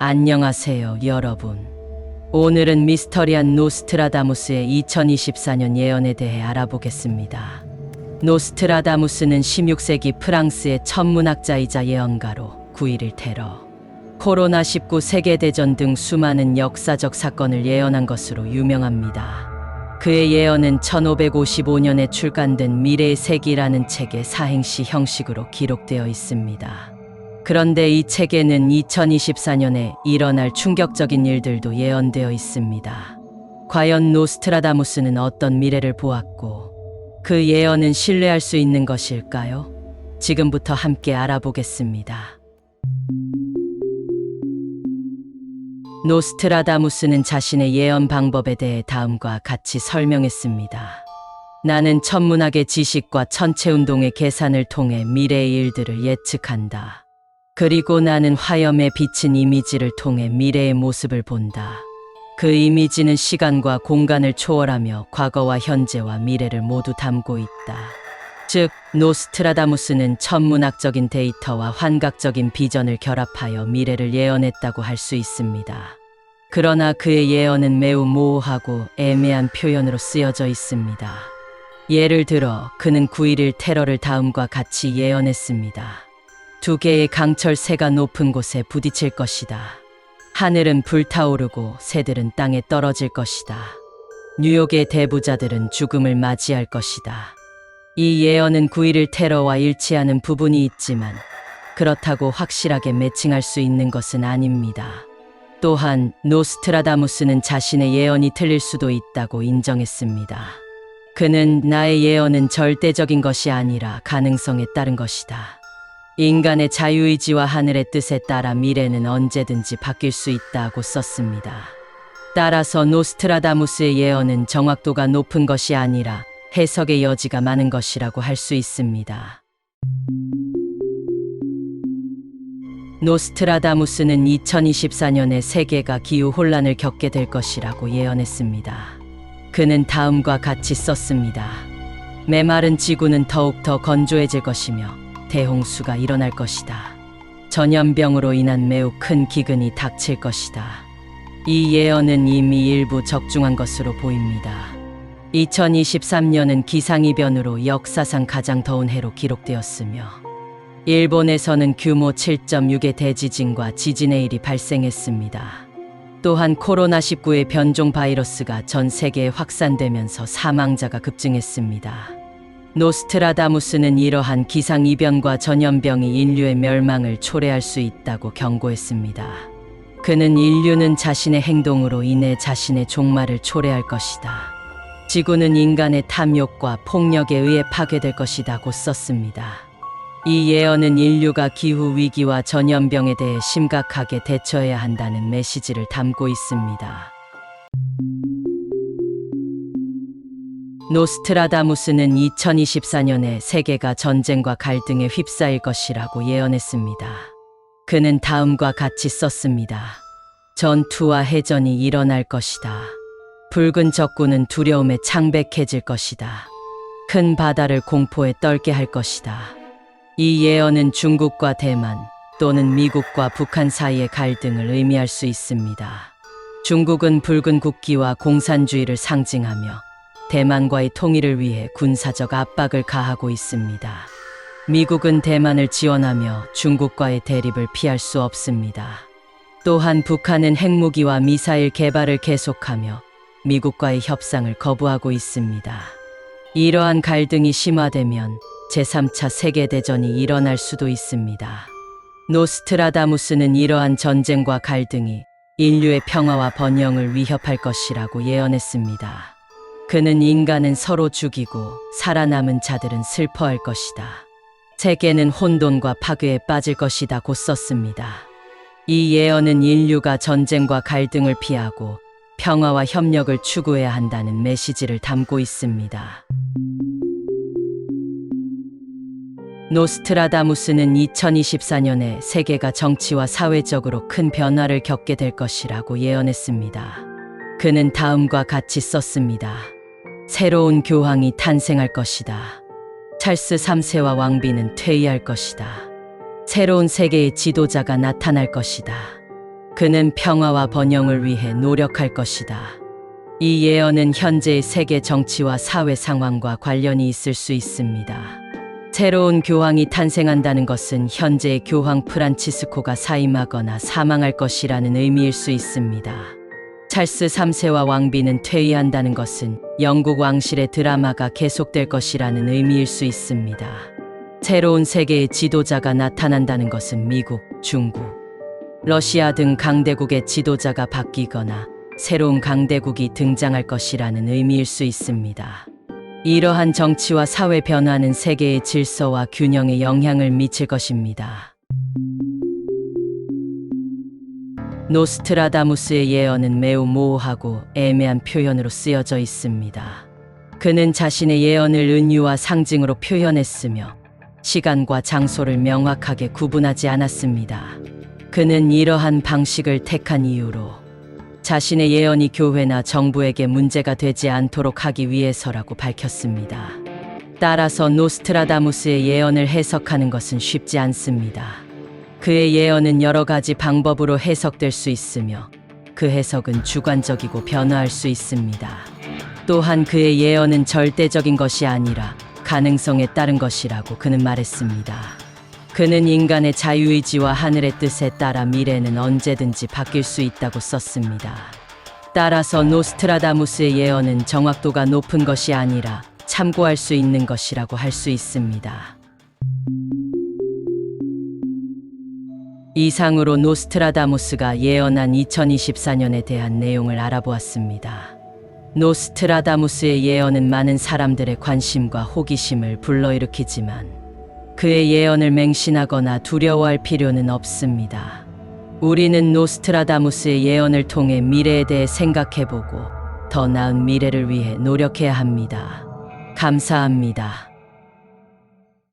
안녕하세요, 여러분. 오늘은 미스터리한 노스트라다무스의 2024년 예언에 대해 알아보겠습니다. 노스트라다무스는 16세기 프랑스의 천문학자이자 예언가로 9.11 테러, 코로나19 세계대전 등 수많은 역사적 사건을 예언한 것으로 유명합니다. 그의 예언은 1555년에 출간된 미래의 세기라는 책의 사행시 형식으로 기록되어 있습니다. 그런데 이 책에는 2024년에 일어날 충격적인 일들도 예언되어 있습니다. 과연 노스트라다무스는 어떤 미래를 보았고 그 예언은 신뢰할 수 있는 것일까요? 지금부터 함께 알아보겠습니다. 노스트라다무스는 자신의 예언 방법에 대해 다음과 같이 설명했습니다. 나는 천문학의 지식과 천체운동의 계산을 통해 미래의 일들을 예측한다. 그리고 나는 화염에 비친 이미지를 통해 미래의 모습을 본다. 그 이미지는 시간과 공간을 초월하며 과거와 현재와 미래를 모두 담고 있다. 즉, 노스트라다무스는 천문학적인 데이터와 환각적인 비전을 결합하여 미래를 예언했다고 할 수 있습니다. 그러나 그의 예언은 매우 모호하고 애매한 표현으로 쓰여져 있습니다. 예를 들어 그는 9.11 테러를 다음과 같이 예언했습니다. 두 개의 강철새가 높은 곳에 부딪힐 것이다. 하늘은 불타오르고 새들은 땅에 떨어질 것이다. 뉴욕의 대부자들은 죽음을 맞이할 것이다. 이 예언은 9.11 테러와 일치하는 부분이 있지만 그렇다고 확실하게 매칭할 수 있는 것은 아닙니다. 또한 노스트라다무스는 자신의 예언이 틀릴 수도 있다고 인정했습니다. 그는 나의 예언은 절대적인 것이 아니라 가능성에 따른 것이다. 인간의 자유의지와 하늘의 뜻에 따라 미래는 언제든지 바뀔 수 있다고 썼습니다. 따라서 노스트라다무스의 예언은 정확도가 높은 것이 아니라 해석의 여지가 많은 것이라고 할 수 있습니다. 노스트라다무스는 2024년에 세계가 기후 혼란을 겪게 될 것이라고 예언했습니다. 그는 다음과 같이 썼습니다. 메마른 지구는 더욱더 건조해질 것이며 대홍수가 일어날 것이다. 전염병으로 인한 매우 큰 기근이 닥칠 것이다. 이 예언은 이미 일부 적중한 것으로 보입니다. 2023년은 기상이변으로 역사상 가장 더운 해로 기록되었으며 일본에서는 규모 7.6의 대지진과 지진의 일이 발생했습니다. 또한 코로나19의 변종 바이러스가 전 세계에 확산되면서 사망자가 급증했습니다. 노스트라다무스는 이러한 기상이변과 전염병이 인류의 멸망을 초래할 수 있다고 경고했습니다. 그는 인류는 자신의 행동으로 인해 자신의 종말을 초래할 것이다. 지구는 인간의 탐욕과 폭력에 의해 파괴될 것이라고 썼습니다. 이 예언은 인류가 기후 위기와 전염병에 대해 심각하게 대처해야 한다는 메시지를 담고 있습니다. 노스트라다무스는 2024년에 세계가 전쟁과 갈등에 휩싸일 것이라고 예언했습니다. 그는 다음과 같이 썼습니다. 전투와 해전이 일어날 것이다. 붉은 적군은 두려움에 창백해질 것이다. 큰 바다를 공포에 떨게 할 것이다. 이 예언은 중국과 대만 또는 미국과 북한 사이의 갈등을 의미할 수 있습니다. 중국은 붉은 국기와 공산주의를 상징하며 대만과의 통일을 위해 군사적 압박을 가하고 있습니다. 미국은 대만을 지원하며 중국과의 대립을 피할 수 없습니다. 또한 북한은 핵무기와 미사일 개발을 계속하며 미국과의 협상을 거부하고 있습니다. 이러한 갈등이 심화되면 제3차 세계대전이 일어날 수도 있습니다. 노스트라다무스는 이러한 전쟁과 갈등이 인류의 평화와 번영을 위협할 것이라고 예언했습니다. 그는 인간은 서로 죽이고 살아남은 자들은 슬퍼할 것이다. 세계는 혼돈과 파괴에 빠질 것이라고 썼습니다. 이 예언은 인류가 전쟁과 갈등을 피하고 평화와 협력을 추구해야 한다는 메시지를 담고 있습니다. 노스트라다무스는 2024년에 세계가 정치와 사회적으로 큰 변화를 겪게 될 것이라고 예언했습니다. 그는 다음과 같이 썼습니다. 새로운 교황이 탄생할 것이다. 찰스 3세와 왕비는 퇴위할 것이다. 새로운 세계의 지도자가 나타날 것이다. 그는 평화와 번영을 위해 노력할 것이다. 이 예언은 현재의 세계 정치와 사회 상황과 관련이 있을 수 있습니다. 새로운 교황이 탄생한다는 것은 현재의 교황 프란치스코가 사임하거나 사망할 것이라는 의미일 수 있습니다. 찰스 3세와 왕비는 퇴위한다는 것은 영국 왕실의 드라마가 계속될 것이라는 의미일 수 있습니다. 새로운 세계의 지도자가 나타난다는 것은 미국, 중국, 러시아 등 강대국의 지도자가 바뀌거나 새로운 강대국이 등장할 것이라는 의미일 수 있습니다. 이러한 정치와 사회 변화는 세계의 질서와 균형에 영향을 미칠 것입니다. 노스트라다무스의 예언은 매우 모호하고 애매한 표현으로 쓰여져 있습니다. 그는 자신의 예언을 은유와 상징으로 표현했으며 시간과 장소를 명확하게 구분하지 않았습니다. 그는 이러한 방식을 택한 이유로 자신의 예언이 교회나 정부에게 문제가 되지 않도록 하기 위해서라고 밝혔습니다. 따라서 노스트라다무스의 예언을 해석하는 것은 쉽지 않습니다. 그의 예언은 여러 가지 방법으로 해석될 수 있으며 그 해석은 주관적이고 변화할 수 있습니다. 또한 그의 예언은 절대적인 것이 아니라 가능성에 따른 것이라고 그는 말했습니다. 그는 인간의 자유의지와 하늘의 뜻에 따라 미래는 언제든지 바뀔 수 있다고 썼습니다. 따라서 노스트라다무스의 예언은 정확도가 높은 것이 아니라 참고할 수 있는 것이라고 할 수 있습니다. 이상으로 노스트라다무스가 예언한 2024년에 대한 내용을 알아보았습니다. 노스트라다무스의 예언은 많은 사람들의 관심과 호기심을 불러일으키지만 그의 예언을 맹신하거나 두려워할 필요는 없습니다. 우리는 노스트라다무스의 예언을 통해 미래에 대해 생각해보고 더 나은 미래를 위해 노력해야 합니다. 감사합니다.